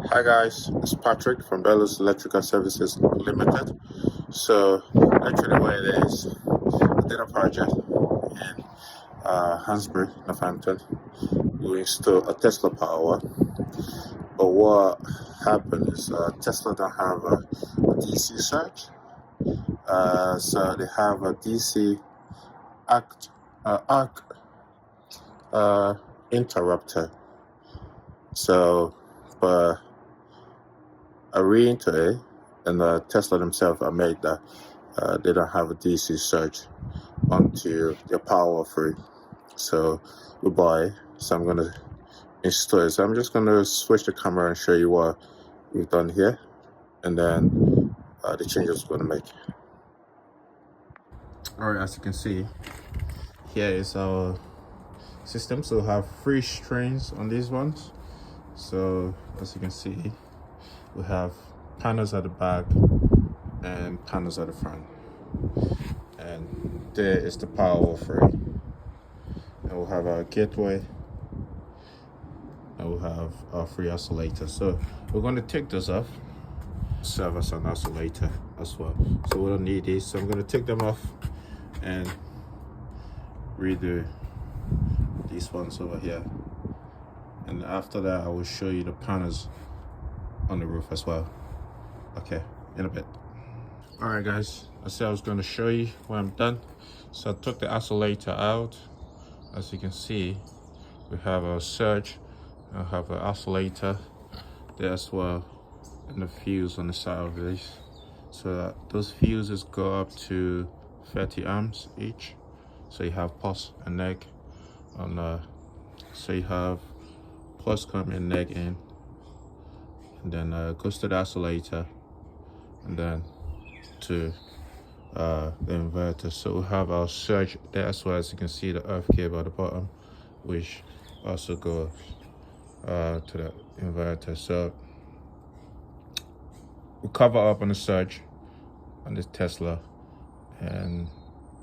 Hi guys, it's Patrick from Bellows Electrical Services Limited. So actually what it is, I did a project in Hansbury, Northampton. We installed a Tesla Power, but what happened is Tesla don't have a DC surge. So they have a DC arc interrupter. So, but I read into it, and Tesla themselves are made that they don't have a DC surge onto their power free. So we buy it. So I'm gonna install it. So I'm just gonna switch the camera and show you what we've done here, and then the changes we're gonna make. All right, as you can see, here is our system. So we have 3 strings on these ones. So as you can see, we have panels at the back and panels at the front, and there is the power free, and we'll have our gateway, and we'll have our 3 oscillators. So we're going to take this off, serve as an oscillator as well, so we don't need these. So I'm going to take them off and redo these ones over here, and after that I will show you the panels on the roof as well. Okay, in a bit. All right guys, I said I was going to show you when I'm done. So I took the oscillator out. As you can see, we have a surge, I have an oscillator there as well, and the fuse on the side of this. So that those fuses go up to 30 amps each. So you have plus and neg on so you have plus coming, neg in, and then goes to the oscillator, and then to the inverter. So we have our surge there as well. As you can see, the earth cable at the bottom, which also goes to the inverter. So we cover up on the surge on this Tesla, and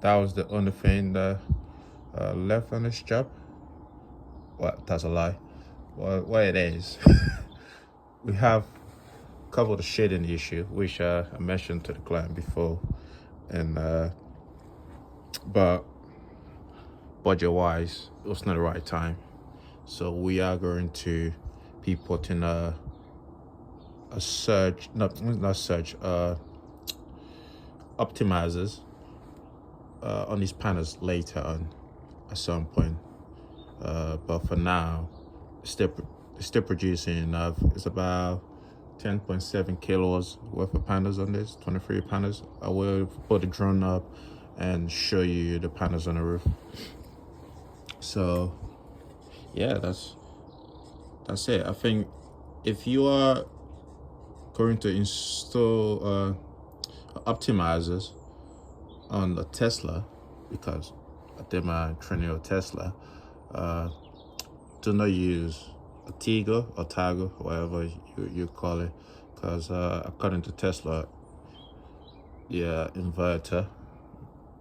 that was the only thing that left on this job. Well, that's a lie. Well, what it is, we have covered the shading issue, which I mentioned to the client before, and but budget wise it was not the right time. So we are going to be putting a surge, not surge, optimizers on these panels later on at some point, but for now it's still producing enough. It's about 10.7 kilowatts worth of panels on this, 23 panels. I will put the drone up and show you the panels on the roof. So yeah, that's it. I think if you are going to install optimizers on the Tesla, because I did my training on Tesla, do not use a Tigo or Tago, whatever you call it, because according to Tesla, the inverter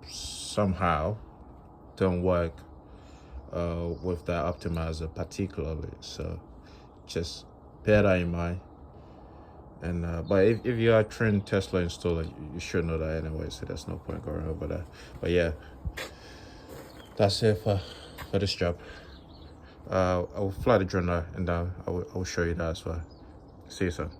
somehow don't work with that optimizer particularly. So just bear that in mind. And but if you are a trained Tesla installer, you should know that anyway, so there's no point going over that. But yeah, that's it for this job. I will fly the drone and I will show you that as well. See you soon.